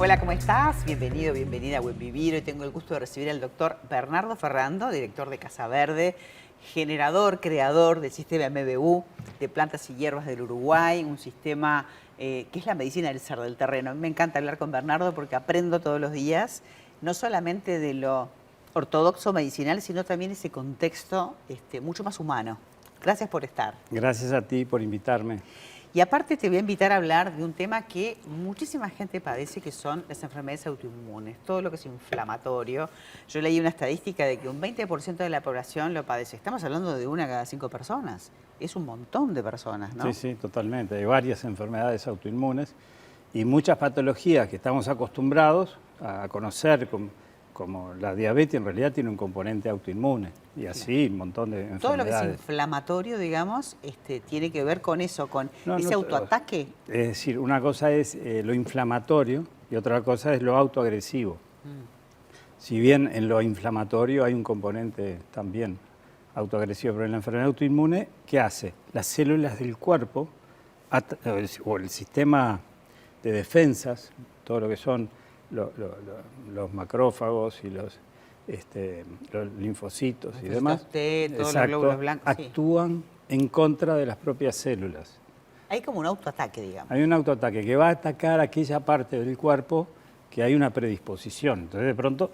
Hola, ¿cómo estás? Bienvenido, bienvenida a Buen Vivir. Hoy tengo el gusto de recibir al doctor Bernardo Ferrando, director de Casa Verde, generador, creador del sistema MBU de plantas y hierbas del Uruguay, un sistema que es la medicina del ser, del terreno. A mí me encanta hablar con Bernardo porque aprendo todos los días, no solamente de lo ortodoxo medicinal, sino también ese contexto mucho más humano. Gracias por estar. Gracias a ti por invitarme. Y aparte te voy a invitar a hablar de un tema que muchísima gente padece, que son las enfermedades autoinmunes, todo lo que es inflamatorio. Yo leí una estadística de que un 20% de la población lo padece. Estamos hablando de 1 cada 5 personas. Es un montón de personas, ¿no? Sí, sí, totalmente. Hay varias enfermedades autoinmunes y muchas patologías que estamos acostumbrados a conocer, como la diabetes, en realidad tiene un componente autoinmune. Y así un montón de enfermedades. Todo lo que es inflamatorio, digamos, tiene que ver con eso, con ese autoataque. Es decir, una cosa es lo inflamatorio y otra cosa es lo autoagresivo. Si bien en lo inflamatorio hay un componente también autoagresivo, pero en la enfermedad autoinmune, ¿qué hace? Las células del cuerpo o el sistema de defensas, todo lo que son los macrófagos y los linfocitos y demás, todos los glóbulos blancos, actúan en contra de las propias células. Hay como un autoataque, digamos. Hay un autoataque que va a atacar aquella parte del cuerpo que hay una predisposición. Entonces, de pronto,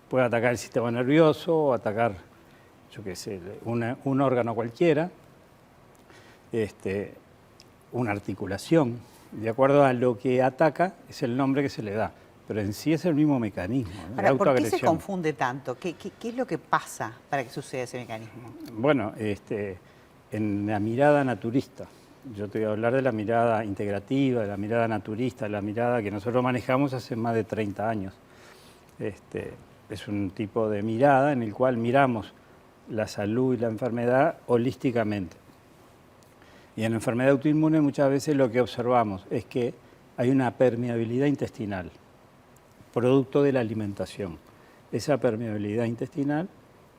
puede atacar el sistema nervioso o atacar, yo qué sé, un órgano cualquiera, una articulación. De acuerdo a lo que ataca, es el nombre que se le da. Pero en sí es el mismo mecanismo. Ahora, ¿por qué se confunde tanto? ¿Qué es lo que pasa para que suceda ese mecanismo? Bueno, en la mirada naturista, yo te voy a hablar de la mirada integrativa, de la mirada naturista, de la mirada que nosotros manejamos hace más de 30 años. Es un tipo de mirada en el cual miramos la salud y la enfermedad holísticamente. Y en la enfermedad autoinmune muchas veces lo que observamos es que hay una permeabilidad intestinal, producto de la alimentación. Esa permeabilidad intestinal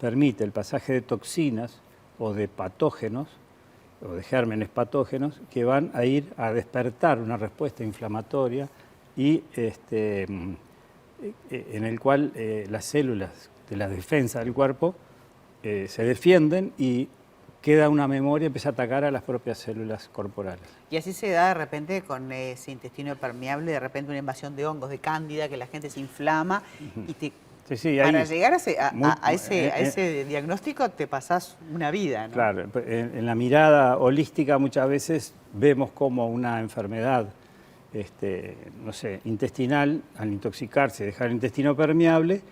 permite el pasaje de toxinas o de patógenos o de gérmenes patógenos que van a ir a despertar una respuesta inflamatoria y en el cual las células de la defensa del cuerpo se defienden y queda una memoria y empieza a atacar a las propias células corporales. Y así se da de repente con ese intestino permeable, de repente una invasión de hongos, de cándida, que la gente se inflama y para llegar a ese diagnóstico te pasás una vida, ¿no? Claro, en la mirada holística muchas veces vemos como una enfermedad no sé, intestinal, al intoxicarse y dejar el intestino permeable,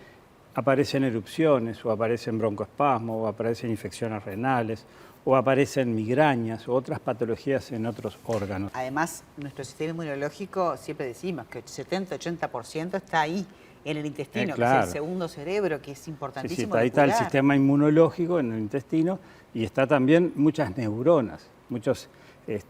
aparecen erupciones, o aparecen broncoespasmos, o aparecen infecciones renales, o aparecen migrañas, o otras patologías en otros órganos. Además, nuestro sistema inmunológico, siempre decimos que el 70-80% está ahí, en el intestino, claro, que es el segundo cerebro, que es importantísimo. Ahí está el sistema inmunológico en el intestino, y está también muchas neuronas, muchos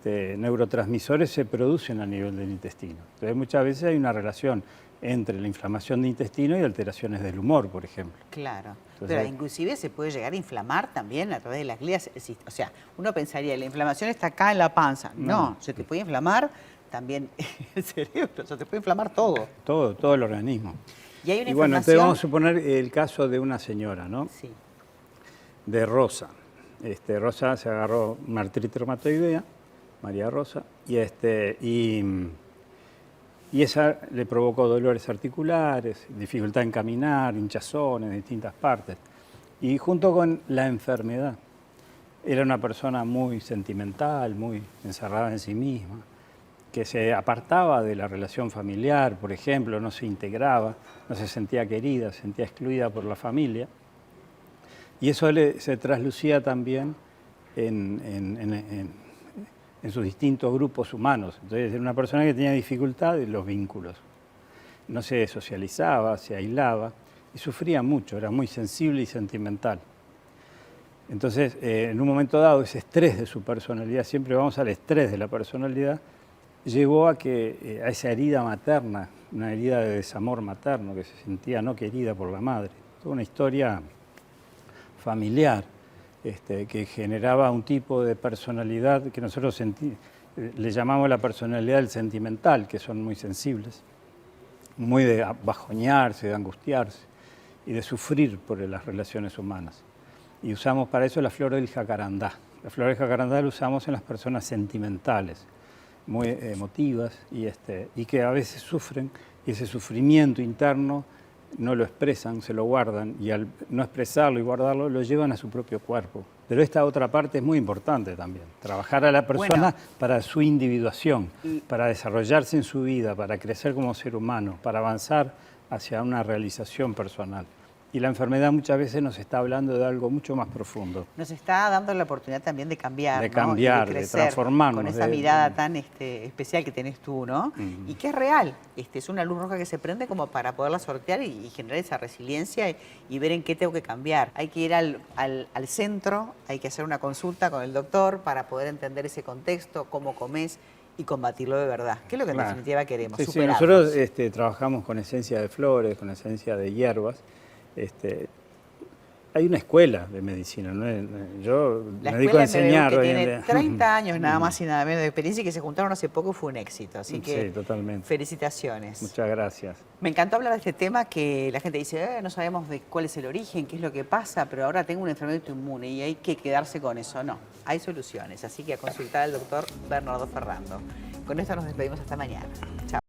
neurotransmisores se producen a nivel del intestino. Entonces muchas veces hay una relación entre la inflamación de intestino y alteraciones del humor, por ejemplo. Claro, pero inclusive se puede llegar a inflamar también a través de las glías. O sea, uno pensaría, la inflamación está acá en la panza. No, se te puede inflamar también el cerebro, se te puede inflamar todo. Todo el organismo. Y hay una bueno, entonces vamos a suponer el caso de una señora, ¿no? Sí. De Rosa. Rosa se agarró una artritis reumatoidea, María Rosa, y esa le provocó dolores articulares, dificultad en caminar, hinchazones en distintas partes. Y junto con la enfermedad, era una persona muy sentimental, muy encerrada en sí misma, que se apartaba de la relación familiar, por ejemplo, no se integraba, no se sentía querida, se sentía excluida por la familia. Y eso se traslucía también en sus distintos grupos humanos. Entonces, era una persona que tenía dificultad en los vínculos. No se socializaba, se aislaba y sufría mucho, era muy sensible y sentimental. Entonces, en un momento dado, ese estrés de su personalidad, siempre vamos al estrés de la personalidad, llevó a esa herida materna, una herida de desamor materno, que se sentía no querida por la madre. Toda una historia familiar, que generaba un tipo de personalidad que nosotros le llamamos la personalidad del sentimental, que son muy sensibles. muy de bajoñarse, de angustiarse y de sufrir por las relaciones humanas. Y usamos para eso la flor del jacarandá. La flor del jacarandá la usamos en las personas sentimentales, muy emotivas y que a veces sufren, y ese sufrimiento interno no lo expresan, se lo guardan, y al no expresarlo y guardarlo lo llevan a su propio cuerpo. Pero esta otra parte es muy importante también, trabajar a la persona para su individuación, para desarrollarse en su vida, para crecer como ser humano, para avanzar hacia una realización personal. Y la enfermedad muchas veces nos está hablando de algo mucho más profundo. Nos está dando la oportunidad también de cambiar, De ¿no? cambiar, Y de de crecer, transformarnos. con esa mirada tan especial que tenés tú, ¿no? Y que es real. Es una luz roja que se prende como para poderla sortear y generar esa resiliencia y ver en qué tengo que cambiar. Hay que ir al centro, hay que hacer una consulta con el doctor para poder entender ese contexto, cómo comés y combatirlo de verdad, que es lo que en definitiva queremos, Sí, superarnos. nosotros trabajamos con esencia de flores, con esencia de hierbas. Hay una escuela de medicina, ¿no? Yo me dedico a enseñar. Que tiene 30 años nada más y nada menos de experiencia y que se juntaron hace poco, fue un éxito. Así que sí, totalmente. Felicitaciones. Muchas gracias. Me encantó hablar de este tema que la gente dice, no sabemos de cuál es el origen, qué es lo que pasa, pero ahora tengo una enfermedad autoinmune y hay que quedarse con eso. No, hay soluciones. Así que a consultar al doctor Bernardo Ferrando. Con esto nos despedimos hasta mañana. Chao.